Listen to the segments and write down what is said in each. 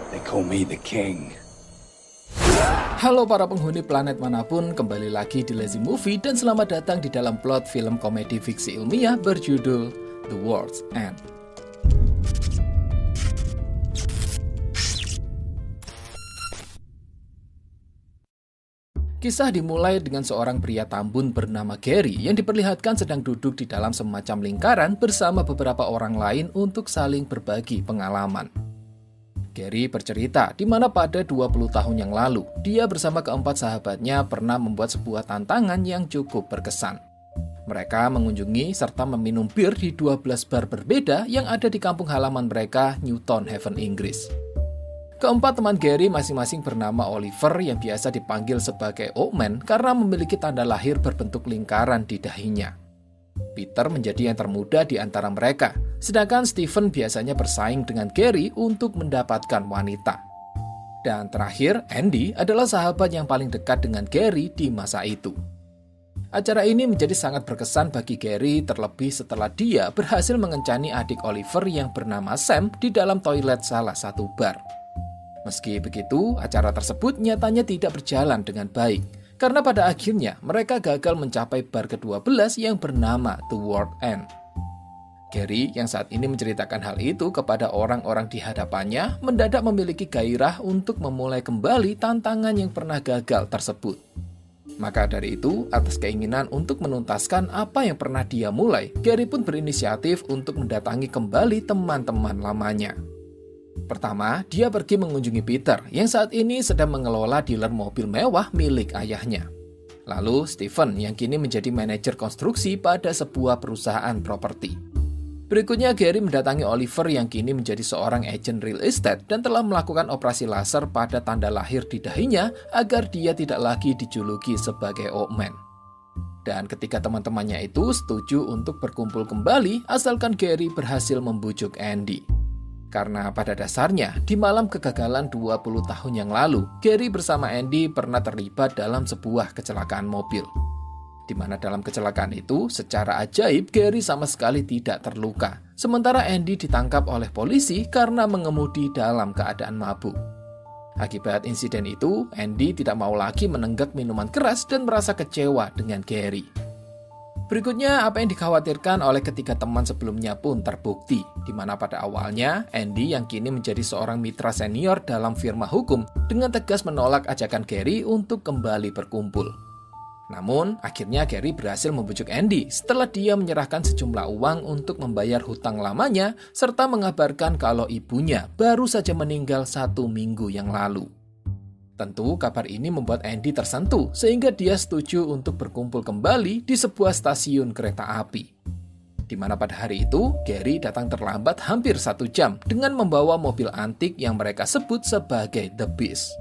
They call me the king. Halo para penghuni planet manapun, kembali lagi di Lazy Movie dan selamat datang di dalam plot film komedi fiksi ilmiah berjudul The World's End. Kisah dimulai dengan seorang pria tambun bernama Gary yang diperlihatkan sedang duduk di dalam semacam lingkaran bersama beberapa orang lain untuk saling berbagi pengalaman. Gary bercerita di mana pada 20 tahun yang lalu, dia bersama keempat sahabatnya pernah membuat sebuah tantangan yang cukup berkesan. Mereka mengunjungi serta meminum bir di 12 bar berbeda yang ada di kampung halaman mereka, Newton Haven, Inggris. Keempat teman Gary masing-masing bernama Oliver yang biasa dipanggil sebagai Oakman karena memiliki tanda lahir berbentuk lingkaran di dahinya. Peter menjadi yang termuda di antara mereka, sedangkan Stephen biasanya bersaing dengan Gary untuk mendapatkan wanita. Dan terakhir, Andy adalah sahabat yang paling dekat dengan Gary di masa itu. Acara ini menjadi sangat berkesan bagi Gary terlebih setelah dia berhasil mengencani adik Oliver yang bernama Sam di dalam toilet salah satu bar. Meski begitu, acara tersebut nyatanya tidak berjalan dengan baik, karena pada akhirnya mereka gagal mencapai bar ke-12 yang bernama The World's End. Gary yang saat ini menceritakan hal itu kepada orang-orang di hadapannya mendadak memiliki gairah untuk memulai kembali tantangan yang pernah gagal tersebut. Maka dari itu, atas keinginan untuk menuntaskan apa yang pernah dia mulai, Gary pun berinisiatif untuk mendatangi kembali teman-teman lamanya. Pertama, dia pergi mengunjungi Peter yang saat ini sedang mengelola dealer mobil mewah milik ayahnya. Lalu Stephen yang kini menjadi manajer konstruksi pada sebuah perusahaan properti. Berikutnya Gary mendatangi Oliver yang kini menjadi seorang agen real estate dan telah melakukan operasi laser pada tanda lahir di dahinya agar dia tidak lagi dijuluki sebagai Oakman. Dan ketika teman-temannya itu setuju untuk berkumpul kembali asalkan Gary berhasil membujuk Andy. Karena pada dasarnya, di malam kegagalan 20 tahun yang lalu, Gary bersama Andy pernah terlibat dalam sebuah kecelakaan mobil. Di mana dalam kecelakaan itu, secara ajaib Gary sama sekali tidak terluka. Sementara Andy ditangkap oleh polisi karena mengemudi dalam keadaan mabuk. Akibat insiden itu, Andy tidak mau lagi menenggak minuman keras dan merasa kecewa dengan Gary. Berikutnya, apa yang dikhawatirkan oleh ketiga teman sebelumnya pun terbukti, di mana pada awalnya, Andy yang kini menjadi seorang mitra senior dalam firma hukum, dengan tegas menolak ajakan Gary untuk kembali berkumpul. Namun, akhirnya Gary berhasil membujuk Andy setelah dia menyerahkan sejumlah uang untuk membayar hutang lamanya, serta mengabarkan kalau ibunya baru saja meninggal 1 minggu yang lalu. Tentu kabar ini membuat Andy tersentuh sehingga dia setuju untuk berkumpul kembali di sebuah stasiun kereta api. Di mana pada hari itu, Gary datang terlambat hampir 1 jam dengan membawa mobil antik yang mereka sebut sebagai The Beast.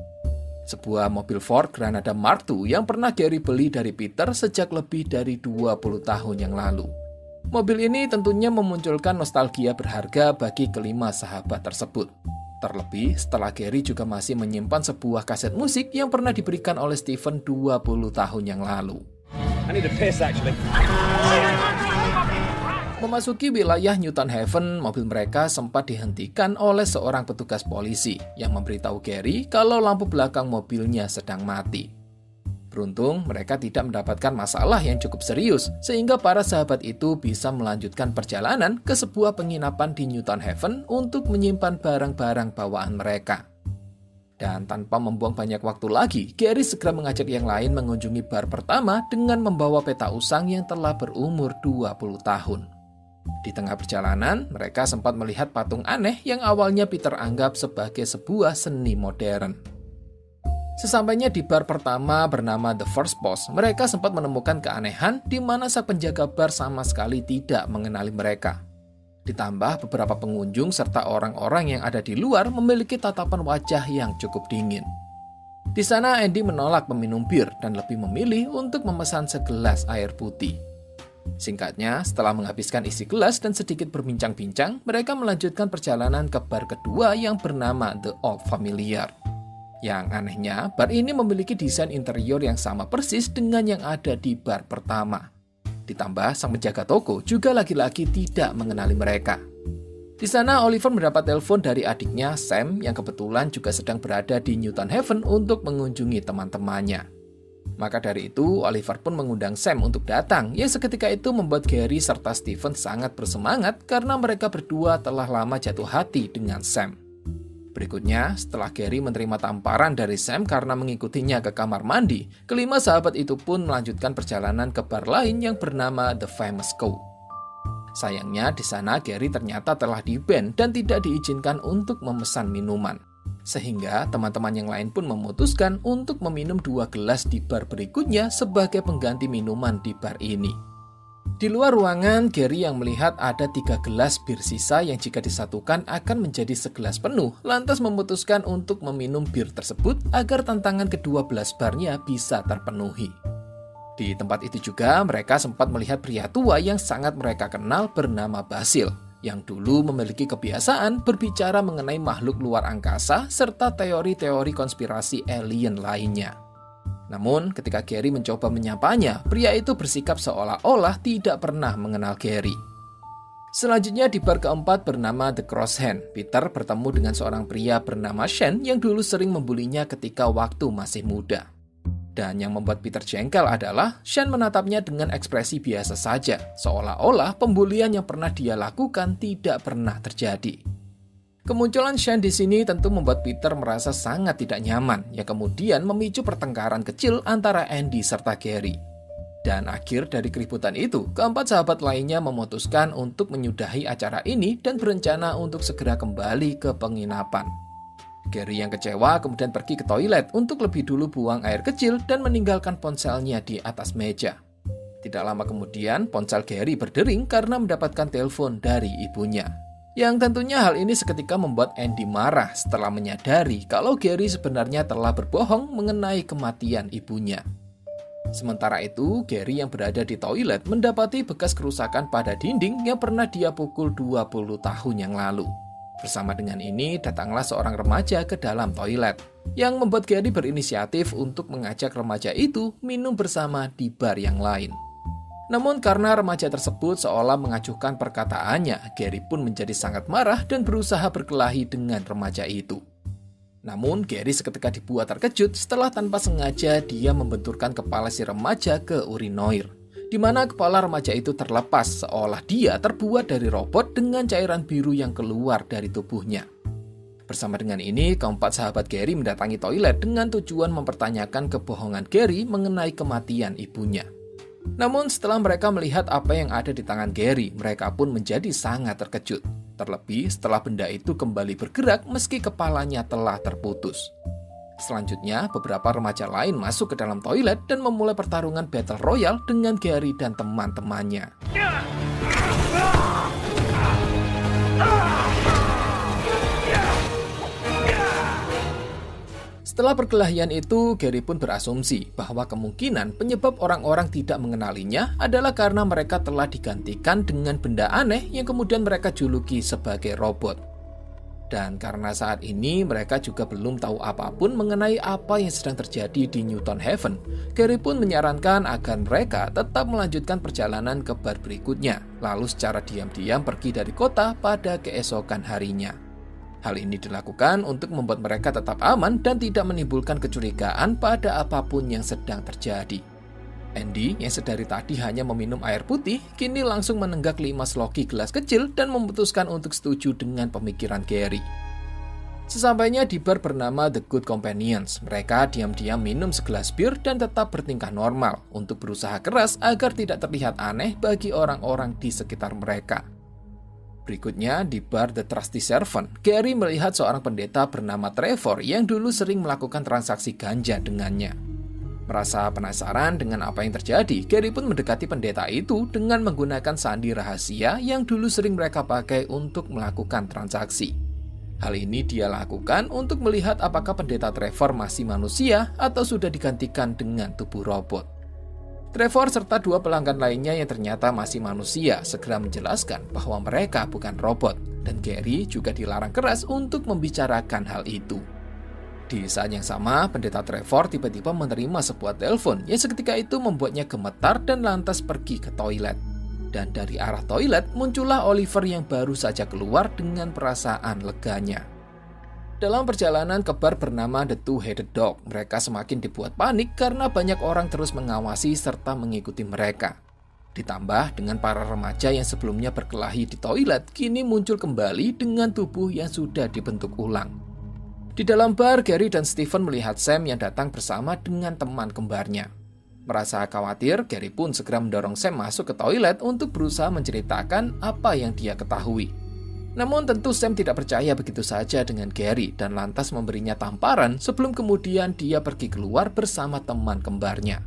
Sebuah mobil Ford Granada Mark II yang pernah Gary beli dari Peter sejak lebih dari 20 tahun yang lalu. Mobil ini tentunya memunculkan nostalgia berharga bagi kelima sahabat tersebut. Terlebih setelah Gary juga masih menyimpan sebuah kaset musik yang pernah diberikan oleh Stephen 20 tahun yang lalu. Memasuki wilayah Newton Haven, mobil mereka sempat dihentikan oleh seorang petugas polisi yang memberitahu Gary kalau lampu belakang mobilnya sedang mati. Beruntung, mereka tidak mendapatkan masalah yang cukup serius, sehingga para sahabat itu bisa melanjutkan perjalanan ke sebuah penginapan di Newton Haven untuk menyimpan barang-barang bawaan mereka. Dan tanpa membuang banyak waktu lagi, Gary segera mengajak yang lain mengunjungi bar pertama dengan membawa peta usang yang telah berumur 20 tahun. Di tengah perjalanan, mereka sempat melihat patung aneh yang awalnya Peter anggap sebagai sebuah seni modern. Sesampainya di bar pertama bernama The First Boss, mereka sempat menemukan keanehan di mana sang penjaga bar sama sekali tidak mengenali mereka. Ditambah beberapa pengunjung serta orang-orang yang ada di luar memiliki tatapan wajah yang cukup dingin. Di sana Andy menolak meminum bir dan lebih memilih untuk memesan segelas air putih. Singkatnya, setelah menghabiskan isi gelas dan sedikit berbincang-bincang, mereka melanjutkan perjalanan ke bar kedua yang bernama The Old Familiar. Yang anehnya, bar ini memiliki desain interior yang sama persis dengan yang ada di bar pertama. Ditambah, sang penjaga toko juga lagi-lagi tidak mengenali mereka. Di sana Oliver mendapat telepon dari adiknya Sam yang kebetulan juga sedang berada di Newton Haven untuk mengunjungi teman-temannya. Maka dari itu Oliver pun mengundang Sam untuk datang, yang seketika itu membuat Gary serta Steven sangat bersemangat karena mereka berdua telah lama jatuh hati dengan Sam. Berikutnya, setelah Gary menerima tamparan dari Sam karena mengikutinya ke kamar mandi, kelima sahabat itu pun melanjutkan perjalanan ke bar lain yang bernama The Famous Cow. Sayangnya di sana Gary ternyata telah di-ban dan tidak diizinkan untuk memesan minuman. Sehingga teman-teman yang lain pun memutuskan untuk meminum 2 gelas di bar berikutnya sebagai pengganti minuman di bar ini. Di luar ruangan, Gary yang melihat ada 3 gelas bir sisa yang jika disatukan akan menjadi segelas penuh, lantas memutuskan untuk meminum bir tersebut agar tantangan ke-12 barnya bisa terpenuhi. Di tempat itu juga mereka sempat melihat pria tua yang sangat mereka kenal bernama Basil, yang dulu memiliki kebiasaan berbicara mengenai makhluk luar angkasa serta teori-teori konspirasi alien lainnya. Namun ketika Gary mencoba menyapanya, pria itu bersikap seolah-olah tidak pernah mengenal Gary. Selanjutnya di bar keempat bernama The Cross Hand, Peter bertemu dengan seorang pria bernama Shane yang dulu sering membulinya ketika waktu masih muda. Dan yang membuat Peter jengkel adalah Shane menatapnya dengan ekspresi biasa saja, seolah-olah pembulian yang pernah dia lakukan tidak pernah terjadi. Kemunculan Shane di sini tentu membuat Peter merasa sangat tidak nyaman, yang kemudian memicu pertengkaran kecil antara Andy serta Gary. Dan akhir dari keributan itu, keempat sahabat lainnya memutuskan untuk menyudahi acara ini dan berencana untuk segera kembali ke penginapan. Gary yang kecewa kemudian pergi ke toilet untuk lebih dulu buang air kecil dan meninggalkan ponselnya di atas meja. Tidak lama kemudian, ponsel Gary berdering karena mendapatkan telepon dari ibunya. Yang tentunya hal ini seketika membuat Andy marah setelah menyadari kalau Gary sebenarnya telah berbohong mengenai kematian ibunya. Sementara itu, Gary yang berada di toilet mendapati bekas kerusakan pada dinding yang pernah dia pukul 20 tahun yang lalu. Bersama dengan ini, datanglah seorang remaja ke dalam toilet, yang membuat Gary berinisiatif untuk mengajak remaja itu minum bersama di bar yang lain. Namun karena remaja tersebut seolah mengacuhkan perkataannya, Gary pun menjadi sangat marah dan berusaha berkelahi dengan remaja itu. Namun Gary seketika dibuat terkejut setelah tanpa sengaja dia membenturkan kepala si remaja ke urinoir, di mana kepala remaja itu terlepas seolah dia terbuat dari robot dengan cairan biru yang keluar dari tubuhnya. Bersama dengan ini, keempat sahabat Gary mendatangi toilet dengan tujuan mempertanyakan kebohongan Gary mengenai kematian ibunya. Namun setelah mereka melihat apa yang ada di tangan Gary, mereka pun menjadi sangat terkejut. Terlebih setelah benda itu kembali bergerak meski kepalanya telah terputus. Selanjutnya, beberapa remaja lain masuk ke dalam toilet dan memulai pertarungan battle royale dengan Gary dan teman-temannya. Setelah perkelahian itu, Gary pun berasumsi bahwa kemungkinan penyebab orang-orang tidak mengenalinya adalah karena mereka telah digantikan dengan benda aneh yang kemudian mereka juluki sebagai robot. Dan karena saat ini mereka juga belum tahu apapun mengenai apa yang sedang terjadi di Newton Haven, Gary pun menyarankan agar mereka tetap melanjutkan perjalanan ke bar berikutnya, lalu secara diam-diam pergi dari kota pada keesokan harinya. Hal ini dilakukan untuk membuat mereka tetap aman dan tidak menimbulkan kecurigaan pada apapun yang sedang terjadi. Andy, yang sedari tadi hanya meminum air putih, kini langsung menenggak 5 sloki gelas kecil dan memutuskan untuk setuju dengan pemikiran Gary. Sesampainya di bar bernama The Good Companions, mereka diam-diam minum segelas bir dan tetap bertingkah normal untuk berusaha keras agar tidak terlihat aneh bagi orang-orang di sekitar mereka. Berikutnya, di bar The Trusty Servant, Gary melihat seorang pendeta bernama Trevor yang dulu sering melakukan transaksi ganja dengannya. Merasa penasaran dengan apa yang terjadi, Gary pun mendekati pendeta itu dengan menggunakan sandi rahasia yang dulu sering mereka pakai untuk melakukan transaksi. Hal ini dia lakukan untuk melihat apakah pendeta Trevor masih manusia atau sudah digantikan dengan tubuh robot. Trevor serta 2 pelanggan lainnya yang ternyata masih manusia segera menjelaskan bahwa mereka bukan robot, dan Gary juga dilarang keras untuk membicarakan hal itu. Di saat yang sama, pendeta Trevor tiba-tiba menerima sebuah telepon yang seketika itu membuatnya gemetar dan lantas pergi ke toilet. Dan dari arah toilet muncullah Oliver yang baru saja keluar dengan perasaan leganya. Dalam perjalanan ke bar bernama The Two-Headed Dog, mereka semakin dibuat panik karena banyak orang terus mengawasi serta mengikuti mereka. Ditambah dengan para remaja yang sebelumnya berkelahi di toilet, kini muncul kembali dengan tubuh yang sudah dibentuk ulang. Di dalam bar, Gary dan Stephen melihat Sam yang datang bersama dengan teman kembarnya. Merasa khawatir, Gary pun segera mendorong Sam masuk ke toilet untuk berusaha menceritakan apa yang dia ketahui. Namun tentu Sam tidak percaya begitu saja dengan Gary dan lantas memberinya tamparan sebelum kemudian dia pergi keluar bersama teman kembarnya.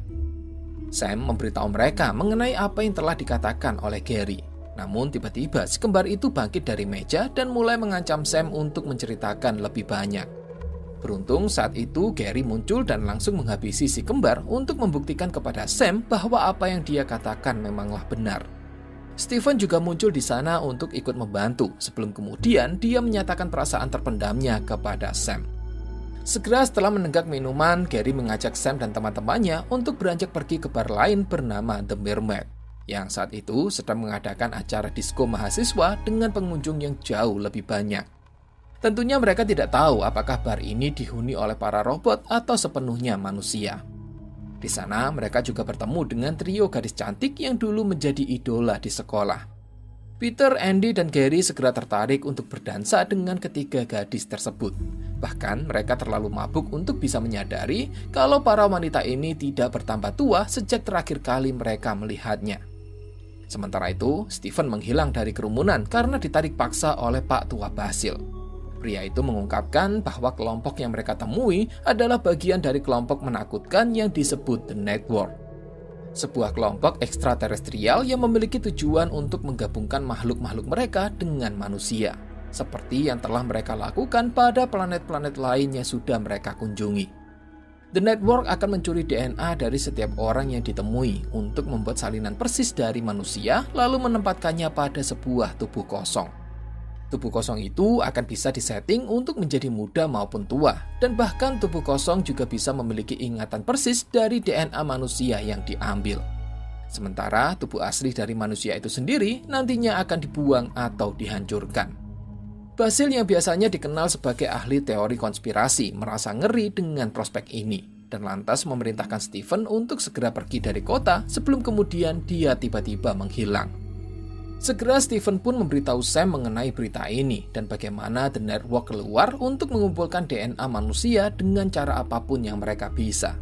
Sam memberitahu mereka mengenai apa yang telah dikatakan oleh Gary. Namun tiba-tiba si kembar itu bangkit dari meja dan mulai mengancam Sam untuk menceritakan lebih banyak. Beruntung saat itu Gary muncul dan langsung menghabisi si kembar untuk membuktikan kepada Sam bahwa apa yang dia katakan memanglah benar. Stephen juga muncul di sana untuk ikut membantu, sebelum kemudian dia menyatakan perasaan terpendamnya kepada Sam. Segera setelah menenggak minuman, Gary mengajak Sam dan teman-temannya untuk beranjak pergi ke bar lain bernama The Mermaid, yang saat itu sedang mengadakan acara disko mahasiswa dengan pengunjung yang jauh lebih banyak. Tentunya mereka tidak tahu apakah bar ini dihuni oleh para robot atau sepenuhnya manusia. Di sana mereka juga bertemu dengan trio gadis cantik yang dulu menjadi idola di sekolah. Peter, Andy, dan Gary segera tertarik untuk berdansa dengan ketiga gadis tersebut. Bahkan mereka terlalu mabuk untuk bisa menyadari kalau para wanita ini tidak bertambah tua sejak terakhir kali mereka melihatnya. Sementara itu, Stephen menghilang dari kerumunan karena ditarik paksa oleh Pak Tua Basil. Pria itu mengungkapkan bahwa kelompok yang mereka temui adalah bagian dari kelompok menakutkan yang disebut The Network. Sebuah kelompok ekstraterestrial yang memiliki tujuan untuk menggabungkan makhluk-makhluk mereka dengan manusia, seperti yang telah mereka lakukan pada planet-planet lain yang sudah mereka kunjungi. The Network akan mencuri DNA dari setiap orang yang ditemui untuk membuat salinan persis dari manusia, lalu menempatkannya pada sebuah tubuh kosong. Tubuh kosong itu akan bisa disetting untuk menjadi muda maupun tua, dan bahkan tubuh kosong juga bisa memiliki ingatan persis dari DNA manusia yang diambil. Sementara tubuh asli dari manusia itu sendiri nantinya akan dibuang atau dihancurkan. Basil yang biasanya dikenal sebagai ahli teori konspirasi merasa ngeri dengan prospek ini, dan lantas memerintahkan Stephen untuk segera pergi dari kota sebelum kemudian dia tiba-tiba menghilang. Segera Stephen pun memberitahu Sam mengenai berita ini dan bagaimana The Network keluar untuk mengumpulkan DNA manusia dengan cara apapun yang mereka bisa.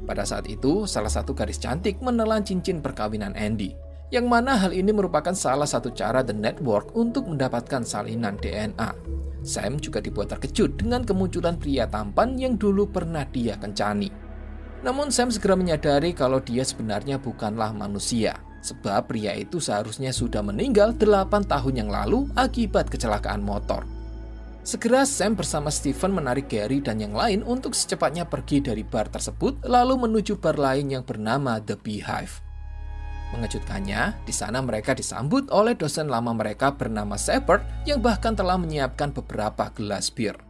Pada saat itu, salah satu gadis cantik menelan cincin perkawinan Andy, yang mana hal ini merupakan salah satu cara The Network untuk mendapatkan salinan DNA. Sam juga dibuat terkejut dengan kemunculan pria tampan yang dulu pernah dia kencani. Namun Sam segera menyadari kalau dia sebenarnya bukanlah manusia, sebab pria itu seharusnya sudah meninggal 8 tahun yang lalu akibat kecelakaan motor. Segera Sam bersama Stephen menarik Gary dan yang lain untuk secepatnya pergi dari bar tersebut lalu menuju bar lain yang bernama The Beehive. Mengejutkannya, di sana mereka disambut oleh dosen lama mereka bernama Shepard yang bahkan telah menyiapkan beberapa gelas bir.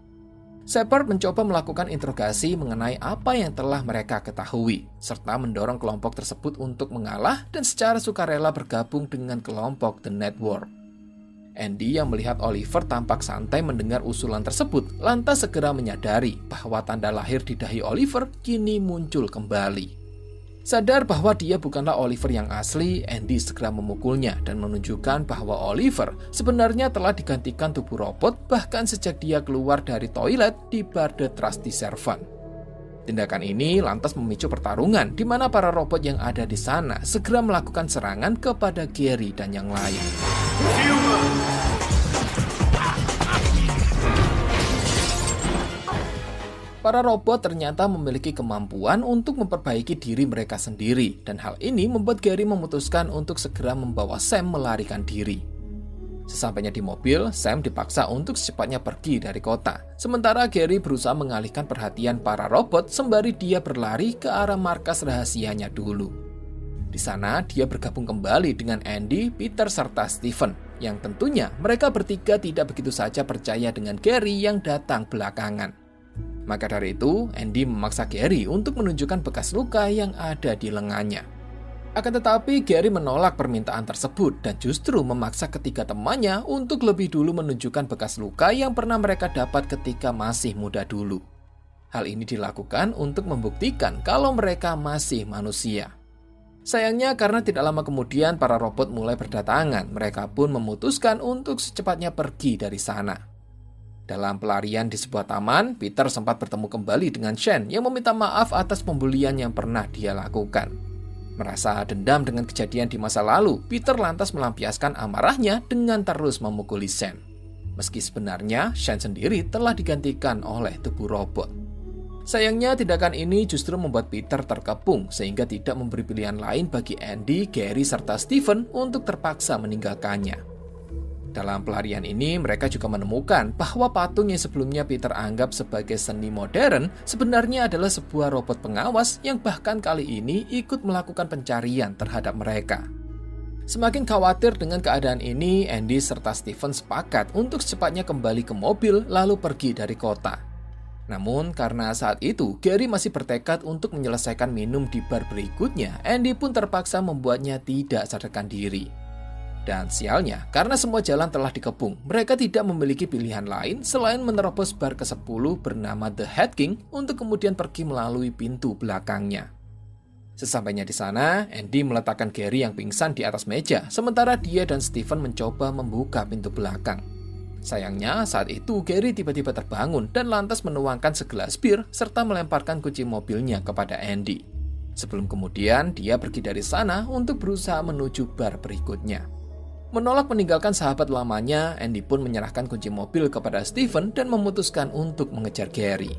Shepard mencoba melakukan interogasi mengenai apa yang telah mereka ketahui, serta mendorong kelompok tersebut untuk mengalah dan secara sukarela bergabung dengan kelompok The Network. Andy yang melihat Oliver tampak santai mendengar usulan tersebut, lantas segera menyadari bahwa tanda lahir di dahi Oliver kini muncul kembali. Sadar bahwa dia bukanlah Oliver yang asli, Andy segera memukulnya dan menunjukkan bahwa Oliver sebenarnya telah digantikan tubuh robot bahkan sejak dia keluar dari toilet di bar The Trusty Servant. Tindakan ini lantas memicu pertarungan di mana para robot yang ada di sana segera melakukan serangan kepada Gary dan yang lain. Para robot ternyata memiliki kemampuan untuk memperbaiki diri mereka sendiri, dan hal ini membuat Gary memutuskan untuk segera membawa Sam melarikan diri. Sesampainya di mobil, Sam dipaksa untuk secepatnya pergi dari kota, sementara Gary berusaha mengalihkan perhatian para robot sembari dia berlari ke arah markas rahasianya dulu. Di sana, dia bergabung kembali dengan Andy, Peter, serta Stephen, yang tentunya mereka bertiga tidak begitu saja percaya dengan Gary yang datang belakangan. Maka dari itu, Andy memaksa Gary untuk menunjukkan bekas luka yang ada di lengannya. Akan tetapi Gary menolak permintaan tersebut dan justru memaksa ketiga temannya untuk lebih dulu menunjukkan bekas luka yang pernah mereka dapat ketika masih muda dulu. Hal ini dilakukan untuk membuktikan kalau mereka masih manusia. Sayangnya karena tidak lama kemudian para robot mulai berdatangan, mereka pun memutuskan untuk secepatnya pergi dari sana. Dalam pelarian di sebuah taman, Peter sempat bertemu kembali dengan Shane yang meminta maaf atas pembulian yang pernah dia lakukan. Merasa dendam dengan kejadian di masa lalu, Peter lantas melampiaskan amarahnya dengan terus memukuli Shane. Meski sebenarnya Shane sendiri telah digantikan oleh tubuh robot. Sayangnya tindakan ini justru membuat Peter terkepung sehingga tidak memberi pilihan lain bagi Andy, Gary, serta Stephen untuk terpaksa meninggalkannya. Dalam pelarian ini, mereka juga menemukan bahwa patung yang sebelumnya Peter anggap sebagai seni modern sebenarnya adalah sebuah robot pengawas yang bahkan kali ini ikut melakukan pencarian terhadap mereka. Semakin khawatir dengan keadaan ini, Andy serta Stephen sepakat untuk secepatnya kembali ke mobil lalu pergi dari kota. Namun karena saat itu Gary masih bertekad untuk menyelesaikan minum di bar berikutnya, Andy pun terpaksa membuatnya tidak sadarkan diri. Dan sialnya, karena semua jalan telah dikepung, mereka tidak memiliki pilihan lain selain menerobos bar ke-10 bernama The Head King untuk kemudian pergi melalui pintu belakangnya. Sesampainya di sana, Andy meletakkan Gary yang pingsan di atas meja, sementara dia dan Stephen mencoba membuka pintu belakang. Sayangnya, saat itu Gary tiba-tiba terbangun dan lantas menuangkan segelas bir serta melemparkan kunci mobilnya kepada Andy. Sebelum kemudian, dia pergi dari sana untuk berusaha menuju bar berikutnya. Menolak meninggalkan sahabat lamanya, Andy pun menyerahkan kunci mobil kepada Stephen dan memutuskan untuk mengejar Gary.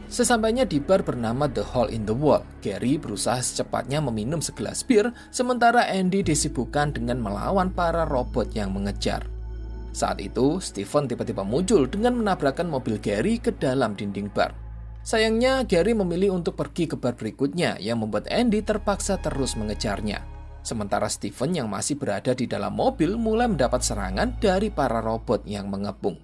Sesampainya di bar bernama The Hole in the Wall, Gary berusaha secepatnya meminum segelas bir, sementara Andy disibukkan dengan melawan para robot yang mengejar. Saat itu, Stephen tiba-tiba muncul dengan menabrakkan mobil Gary ke dalam dinding bar. Sayangnya, Gary memilih untuk pergi ke bar berikutnya yang membuat Andy terpaksa terus mengejarnya. Sementara Stephen yang masih berada di dalam mobil mulai mendapat serangan dari para robot yang mengepung.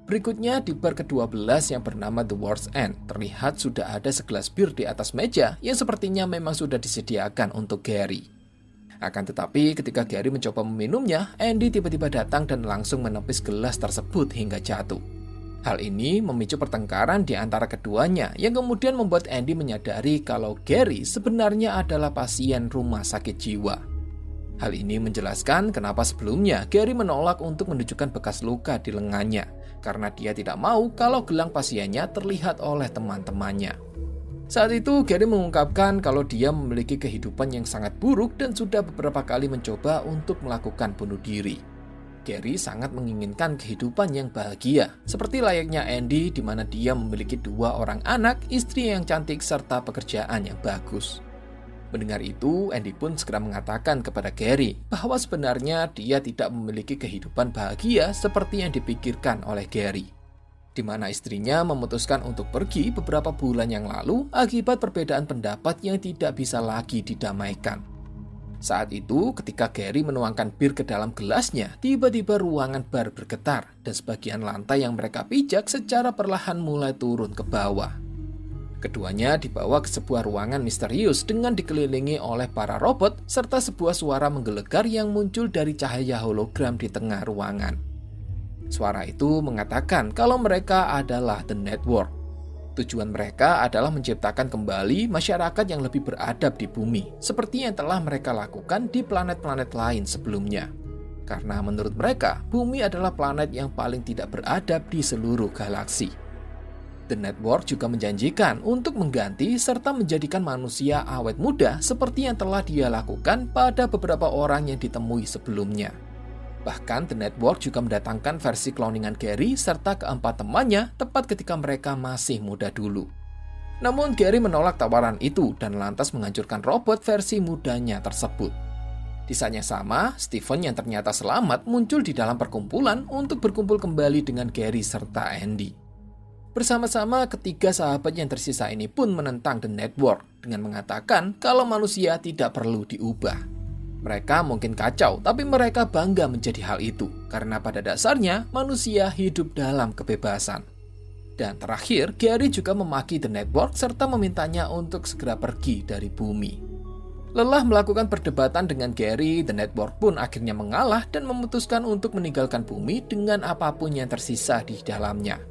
Berikutnya di bar ke-12 yang bernama The World's End, terlihat sudah ada segelas bir di atas meja yang sepertinya memang sudah disediakan untuk Gary. Akan tetapi ketika Gary mencoba meminumnya, Andy tiba-tiba datang dan langsung menepis gelas tersebut hingga jatuh. Hal ini memicu pertengkaran di antara keduanya yang kemudian membuat Andy menyadari kalau Gary sebenarnya adalah pasien rumah sakit jiwa. Hal ini menjelaskan kenapa sebelumnya Gary menolak untuk menunjukkan bekas luka di lengannya, karena dia tidak mau kalau gelang pasiennya terlihat oleh teman-temannya. Saat itu Gary mengungkapkan kalau dia memiliki kehidupan yang sangat buruk dan sudah beberapa kali mencoba untuk melakukan bunuh diri. Gary sangat menginginkan kehidupan yang bahagia, seperti layaknya Andy di mana dia memiliki 2 orang anak, istri yang cantik, serta pekerjaan yang bagus. Mendengar itu, Andy pun segera mengatakan kepada Gary bahwa sebenarnya dia tidak memiliki kehidupan bahagia seperti yang dipikirkan oleh Gary, di mana istrinya memutuskan untuk pergi beberapa bulan yang lalu akibat perbedaan pendapat yang tidak bisa lagi didamaikan. Saat itu, ketika Gary menuangkan bir ke dalam gelasnya, tiba-tiba ruangan bar bergetar dan sebagian lantai yang mereka pijak secara perlahan mulai turun ke bawah. Keduanya dibawa ke sebuah ruangan misterius dengan dikelilingi oleh para robot serta sebuah suara menggelegar yang muncul dari cahaya hologram di tengah ruangan. Suara itu mengatakan kalau mereka adalah The Network. Tujuan mereka adalah menciptakan kembali masyarakat yang lebih beradab di bumi, seperti yang telah mereka lakukan di planet-planet lain sebelumnya. Karena menurut mereka, bumi adalah planet yang paling tidak beradab di seluruh galaksi. The Network juga menjanjikan untuk mengganti serta menjadikan manusia awet muda seperti yang telah dia lakukan pada beberapa orang yang ditemui sebelumnya. Bahkan The Network juga mendatangkan versi kloningan Gary serta keempat temannya tepat ketika mereka masih muda dulu. Namun Gary menolak tawaran itu dan lantas menghancurkan robot versi mudanya tersebut. Di saat yang sama, Stephen yang ternyata selamat muncul di dalam perkumpulan untuk berkumpul kembali dengan Gary serta Andy. Bersama-sama ketiga sahabat yang tersisa ini pun menentang The Network dengan mengatakan kalau manusia tidak perlu diubah. Mereka mungkin kacau, tapi mereka bangga menjadi hal itu, karena pada dasarnya manusia hidup dalam kebebasan. Dan terakhir, Gary juga memaki The Network serta memintanya untuk segera pergi dari bumi. Lelah melakukan perdebatan dengan Gary, The Network pun akhirnya mengalah dan memutuskan untuk meninggalkan bumi dengan apapun yang tersisa di dalamnya.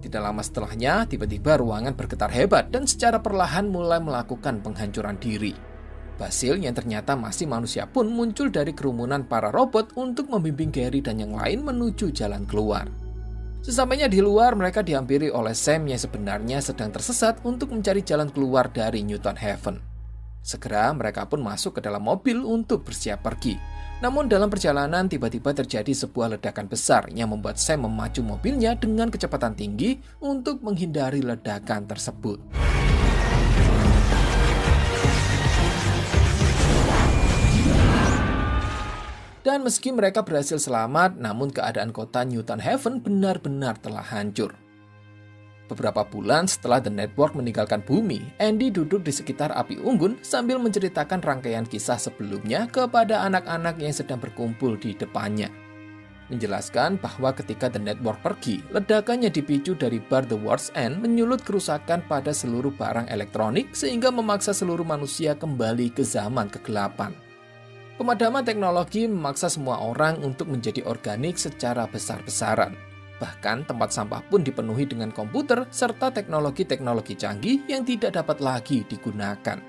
Tidak lama setelahnya, tiba-tiba ruangan bergetar hebat dan secara perlahan mulai melakukan penghancuran diri. Basil yang ternyata masih manusia pun muncul dari kerumunan para robot untuk membimbing Gary dan yang lain menuju jalan keluar. Sesampainya di luar, mereka dihampiri oleh Sam yang sebenarnya sedang tersesat untuk mencari jalan keluar dari Newton Haven. Segera mereka pun masuk ke dalam mobil untuk bersiap pergi. Namun dalam perjalanan tiba-tiba terjadi sebuah ledakan besar yang membuat Sam memacu mobilnya dengan kecepatan tinggi untuk menghindari ledakan tersebut. Dan meski mereka berhasil selamat, namun keadaan kota Newton Haven benar-benar telah hancur. Beberapa bulan setelah The Network meninggalkan bumi, Andy duduk di sekitar api unggun sambil menceritakan rangkaian kisah sebelumnya kepada anak-anak yang sedang berkumpul di depannya. Menjelaskan bahwa ketika The Network pergi, ledakannya dipicu dari bar The World's End menyulut kerusakan pada seluruh barang elektronik sehingga memaksa seluruh manusia kembali ke zaman kegelapan. Pemadaman teknologi memaksa semua orang untuk menjadi organik secara besar-besaran. Bahkan tempat sampah pun dipenuhi dengan komputer serta teknologi-teknologi canggih yang tidak dapat lagi digunakan.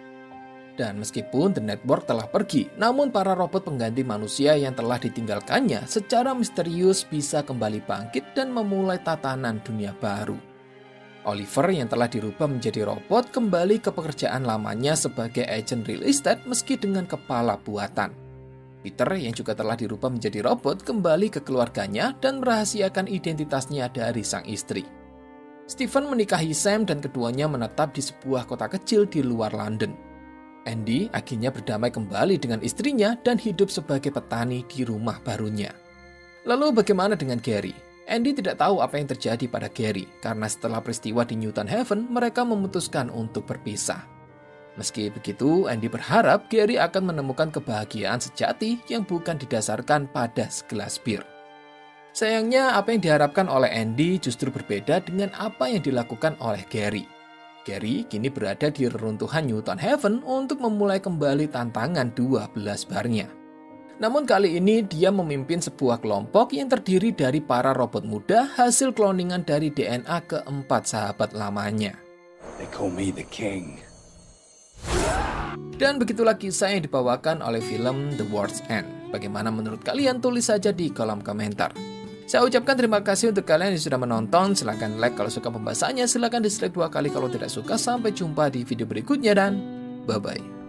Dan meskipun The Network telah pergi, namun para robot pengganti manusia yang telah ditinggalkannya secara misterius bisa kembali bangkit dan memulai tatanan dunia baru. Oliver yang telah dirubah menjadi robot kembali ke pekerjaan lamanya sebagai agen real estate meski dengan kepala buatan. Peter yang juga telah dirubah menjadi robot kembali ke keluarganya dan merahasiakan identitasnya dari sang istri. Stephen menikahi Sam dan keduanya menetap di sebuah kota kecil di luar London. Andy akhirnya berdamai kembali dengan istrinya dan hidup sebagai petani di rumah barunya. Lalu bagaimana dengan Gary? Andy tidak tahu apa yang terjadi pada Gary karena setelah peristiwa di Newton Haven mereka memutuskan untuk berpisah. Meski begitu, Andy berharap Gary akan menemukan kebahagiaan sejati yang bukan didasarkan pada segelas bir. Sayangnya, apa yang diharapkan oleh Andy justru berbeda dengan apa yang dilakukan oleh Gary. Gary kini berada di reruntuhan Newton Haven untuk memulai kembali tantangan 12 barnya. Namun kali ini dia memimpin sebuah kelompok yang terdiri dari para robot muda hasil kloningan dari DNA keempat sahabat lamanya. They call me the king. Dan begitulah kisah yang dibawakan oleh film The World's End. Bagaimana menurut kalian? Tulis saja di kolom komentar. Saya ucapkan terima kasih untuk kalian yang sudah menonton. Silahkan like kalau suka pembahasannya, silahkan dislike 2 kali kalau tidak suka. Sampai jumpa di video berikutnya dan bye-bye.